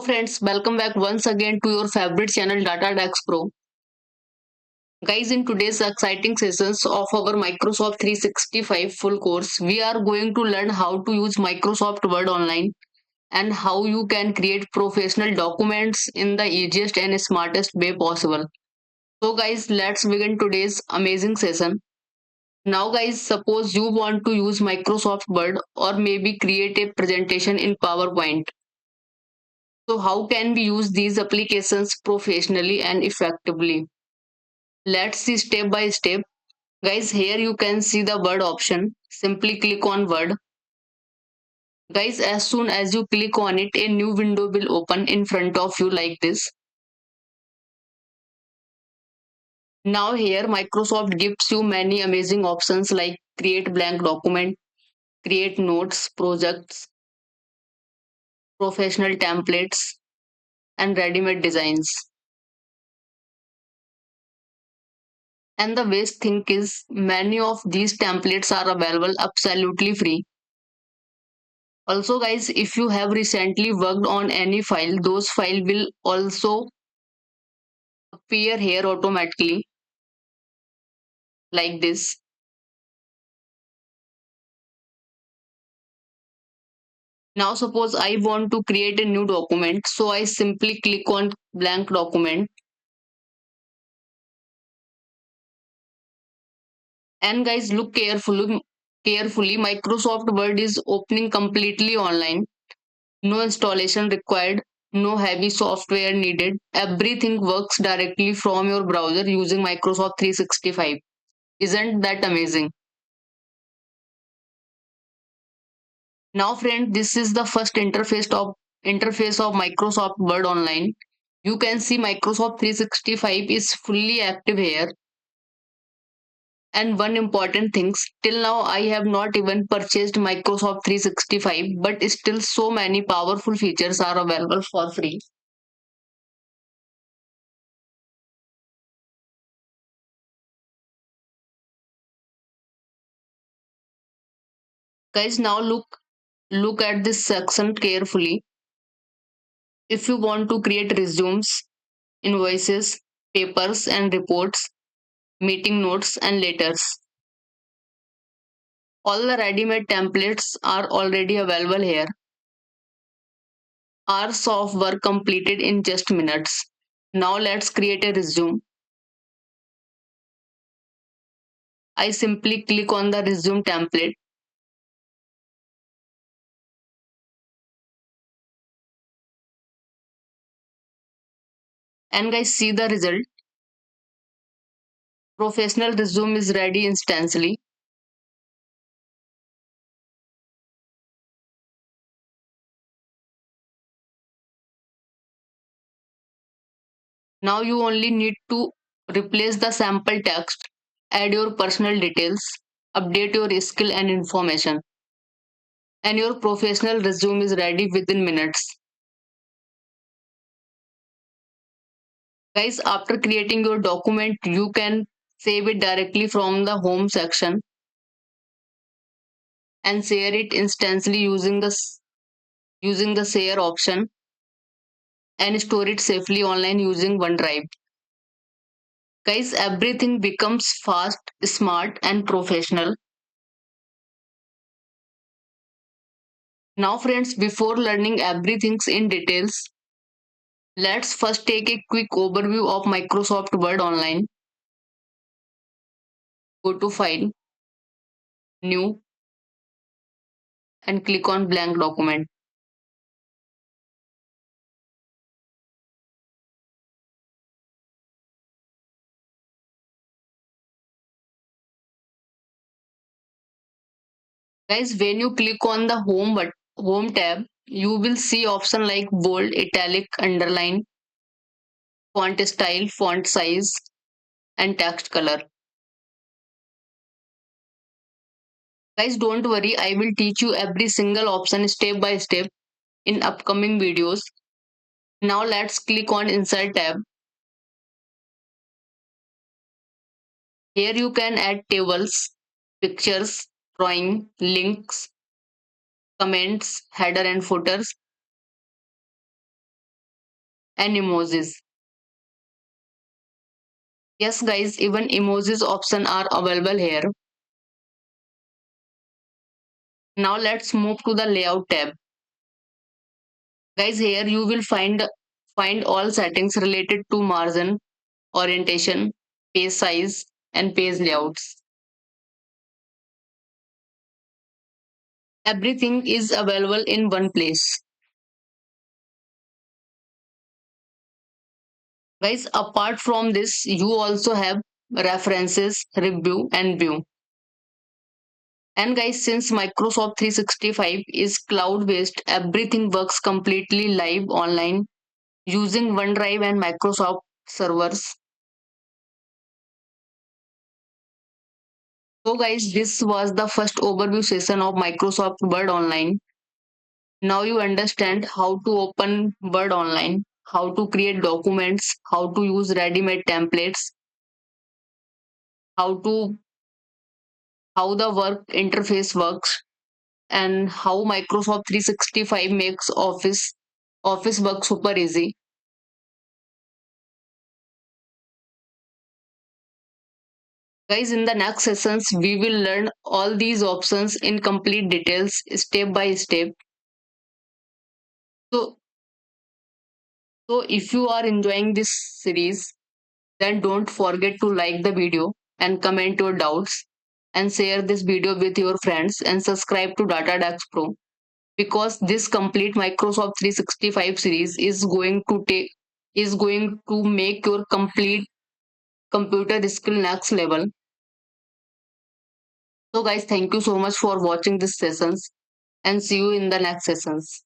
Hello friends, welcome back once again to your favorite channel DataDesk Pro. Guys, in today's exciting sessions of our Microsoft 365 full course, we are going to learn how to use Microsoft Word online and how you can create professional documents in the easiest and smartest way possible. So guys, let's begin today's amazing session. Now guys, suppose you want to use Microsoft Word or maybe create a presentation in PowerPoint. So how can we use these applications professionally and effectively? Let's see step by step. Guys, here you can see the word option. Simply click on word. Guys, as soon as you click on it, a new window will open in front of you like this. Now here Microsoft gives you many amazing options like create blank document, create notes, projects, professional templates, and ready-made designs. And the best thing is many of these templates are available absolutely free. Also guys, if you have recently worked on any file, those file will also appear here automatically like this. Now suppose I want to create a new document, so I simply click on blank document. And guys, look carefully. Microsoft Word is opening completely online. No installation required, no heavy software needed. Everything works directly from your browser using Microsoft 365. Isn't that amazing? Now friend, this is the first interface of Microsoft Word Online. You can see Microsoft 365 is fully active here. And one important thing, till now I have not even purchased Microsoft 365, but still so many powerful features are available for free. Guys, now look at this section carefully. If you want to create resumes, invoices, papers and reports, meeting notes and letters, all the ready-made templates are already available here. Hours of work completed in just minutes. Now let's create a resume. I simply click on the resume template. And guys, see the result. Professional resume is ready instantly. Now you only need to replace the sample text, add your personal details, update your skill and information, and your professional resume is ready within minutes. Guys, after creating your document, you can save it directly from the home section and share it instantly using the share option and store it safely online using OneDrive. Guys, everything becomes fast, smart, and professional. Now, friends, before learning everything in details, let's first take a quick overview of Microsoft Word Online. Go to File, New, and click on Blank Document. Guys, when you click on the Home tab, you will see option like bold, italic, underline, font style, font size, and text color. Guys, don't worry, I will teach you every single option step by step in upcoming videos. Now let's click on Insert tab. Here you can add tables, pictures, drawing, links, comments, header and footers. and emojis. Yes guys, even emojis option are available here. Now let's move to the layout tab. Guys, here you will find all settings related to margin, orientation, page size, and page layouts. Everything is available in one place. Guys, apart from this, you also have references, review, and view. And guys, since Microsoft 365 is cloud based, everything works completely live online using OneDrive and Microsoft servers. So, guys, this was the first overview session of Microsoft Word Online. Now you understand how to open Word Online, how to create documents, how to use ready-made templates, how to how the work interface works, and how Microsoft 365 makes office work super easy. Guys, in the next sessions, we will learn all these options in complete details, step by step. So, so if you are enjoying this series, then don't forget to like the video and comment your doubts and share this video with your friends and subscribe to DataDesk Pro because this complete Microsoft 365 series is going to make your complete computer skill next level. So guys, thank you so much for watching this sessions and see you in the next sessions.